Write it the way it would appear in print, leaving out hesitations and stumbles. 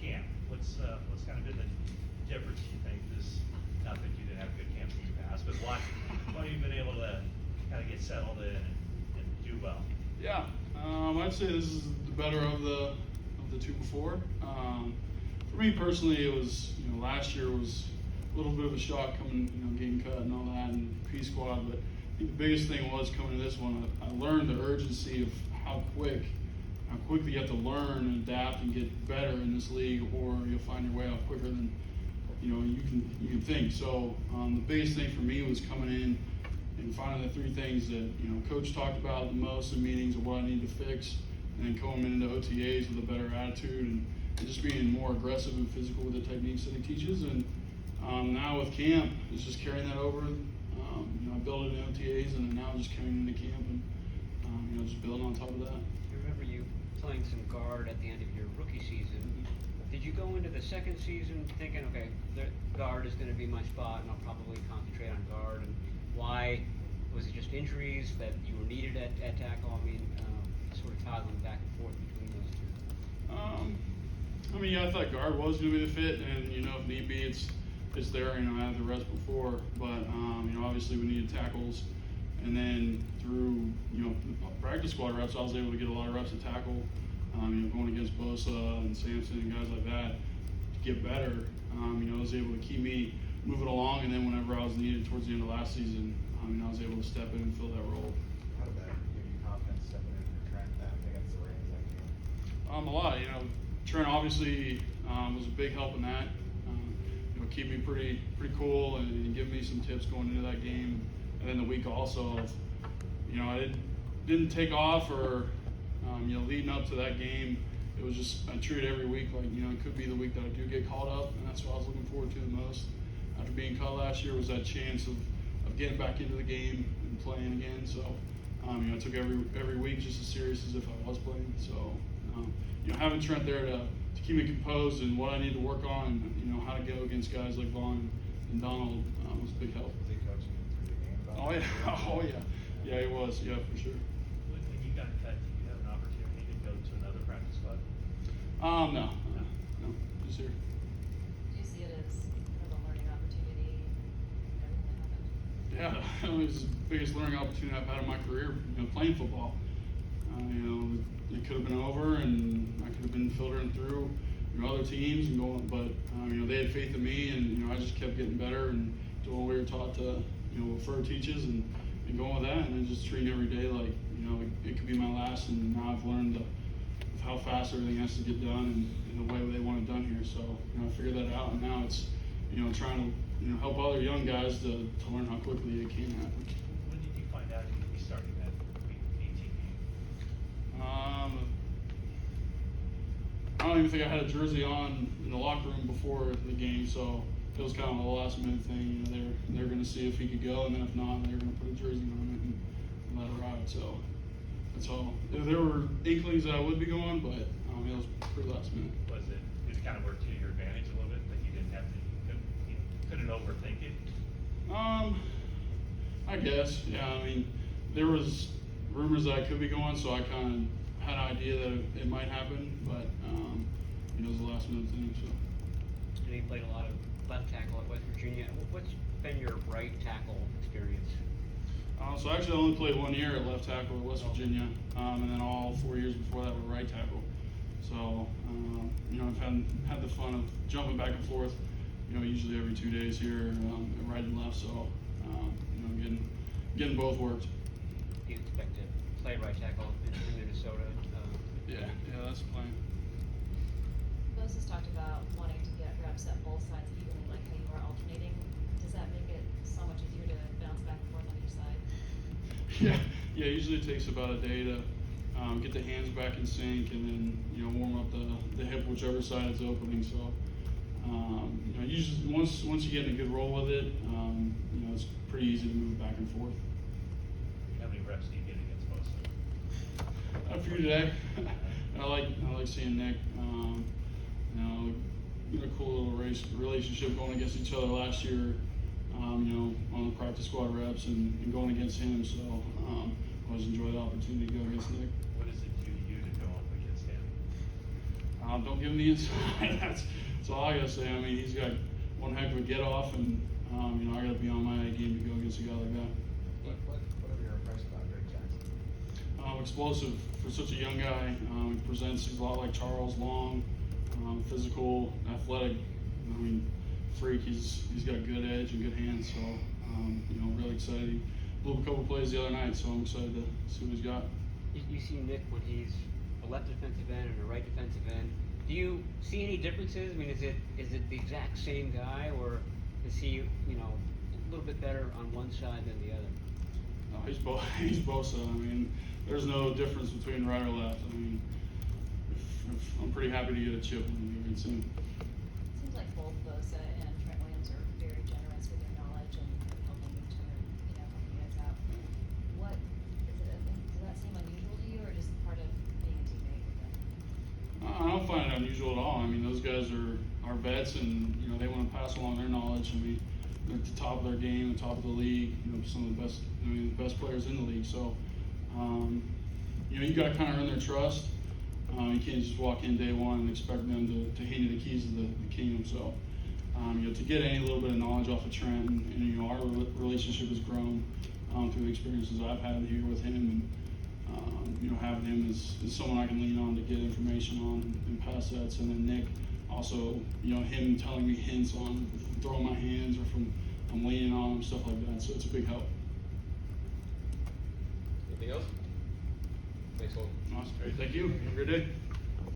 camp. What's kind of been the difference, you think, this, not that you didn't have good camps in the past, but what you've been able to kind of get settled in and do well? Yeah, I'd say this is the better of the two before. For me personally, it was, last year was a little bit of a shock coming, getting cut and all that, and P squad. But I think the biggest thing was coming to this one, I learned the urgency of how quickly you have to learn and adapt and get better in this league, or you'll find your way out quicker than you can think. So the biggest thing for me was coming in and finding the three things that coach talked about the most in meetings of what I need to fix, and then coming into OTAs with a better attitude and just being more aggressive and physical with the techniques that he teaches. And now with camp, it's just carrying that over. I built it in OTAs, and then now just carrying it into camp and just building on top of that. I remember you playing some guard at the end of your rookie season. Did you go into the second season thinking, okay, the guard is going to be my spot, and I'll probably concentrate on guard? And why? Was it just injuries that you were needed at tackle? I mean, sort of toggling back and forth between those two. I thought guard was going to be the fit, and if need be, it's there. I had the rest before, but obviously we needed tackles, and then through the practice squad reps, I was able to get a lot of reps at tackle. Going against Bosa and Sampson and guys like that to get better. It was able to keep me moving along, and then whenever I was needed towards the end of last season, I was able to step in and fill that role. How did that give you confidence stepping in for Trent against the Rams that game? A lot. Trent obviously was a big help in that. Keep me pretty cool and give me some tips going into that game. And then the week also of, I didn't take off or, leading up to that game, it was just, I treated every week like, it could be the week that I do get called up, and that's what I was looking forward to the most. After being cut last year was that chance of getting back into the game and playing again. So, I took every week just as serious as if I was playing. So, having Trent there to keep me composed and what I need to work on, and how to go against guys like Vaughn and Donald was a big help. Was he coaching you through the game about Oh yeah, yeah, he was, yeah, for sure. When you got cut, did you have an opportunity to go to another practice squad? No, just here. Do you see it as kind of a learning opportunity? Everything that happened? Yeah, it was the biggest learning opportunity I've had in my career, playing football. It could have been over, and I could have been filtering through other teams and going, but they had faith in me, and I just kept getting better and doing what we were taught to, what Fur teaches, and going with that, and then just treating every day like it could be my last. And now I've learned how fast everything has to get done and the way they want it done here. So I figured that out, and now it's trying to help other young guys to learn how quickly it can happen. When did you find out you would be starting that week 18 game? I don't even think I had a jersey on in the locker room before the game, so it was kind of a last minute thing. They were going to see if he could go, and then if not, they were going to put a jersey on it and let it ride. So that's all. There were inklings that I would be going, but it was pretty last minute. Did it kind of work to your advantage a little bit that you didn't have to, you couldn't overthink it? I guess, yeah. There was rumors that I could be going, so I kind of had an idea that it might happen, but it was the last minute thing. So. You played a lot of left tackle at West Virginia. What's been your right tackle experience? So actually, I only played 1 year at left tackle at West Virginia, and then all 4 years before that were right tackle. So I've had the fun of jumping back and forth. Usually every 2 days here, right and left. So getting both worked. Do you expect to play right tackle in Minnesota? Yeah, that's the plan. Moses has talked about wanting to get reps at both sides evenly, like how you are alternating. Does that make it so much easier to bounce back and forth on each side? Yeah. Usually it takes about a day to get the hands back in sync, and then warm up the hip whichever side is opening. So usually once you get in a good roll with it, it's pretty easy to move back and forth. How many reps do you get against most of them? A few today. I like seeing Nick. A cool little relationship going against each other last year. On the practice squad reps and going against him. So I always enjoy the opportunity to go against Nick. What does it do to you to go up against him? Don't give him the inside. That's all I gotta say. I mean, he's got one heck of a get off, and you know, I gotta be on my A game to go against a guy like that. What have you impressed about Drake Jackson? Explosive for such a young guy. He presents a lot like Charles, long, physical, athletic. I mean, freak. He's got good edge and good hands. So you know, really excited. He blew up a couple plays the other night, so I'm excited to see what he's got. You see Nick when he's a left defensive end and a right defensive end. Do you see any differences? I mean, is it the exact same guy, or is he, you know, a little bit better on one side than the other? No, he's both. He's both. I mean, there's no difference between right or left. I mean, if I'm pretty happy to get a chip when we get soon. Seems like both Bosa and Trent Williams are very generous with their knowledge and helping each other, you know, helping you guys out. What is it? Does that seem unusual to you, or just part of being a teammate with them? I don't find it unusual at all. I mean, those guys are vets, and you know, they want to pass along their knowledge. I mean, they're at the top of their game, the top of the league. You know, some of the best, the best players in the league. So, you know, you got to kind of earn their trust. You can't just walk in day one and expect them to hand you the keys of the kingdom. So, you know, to get any little bit of knowledge off of Trent, and you know, our relationship has grown through the experiences I've had here with him, and you know, having him as someone I can lean on to get information on and pass sets, and then Nick also, you know, him telling me hints on throwing my hands or from I'm leaning on him, stuff like that. So it's a big help. Anything else? Thanks, Colton. Awesome. Thank you. Have a great day.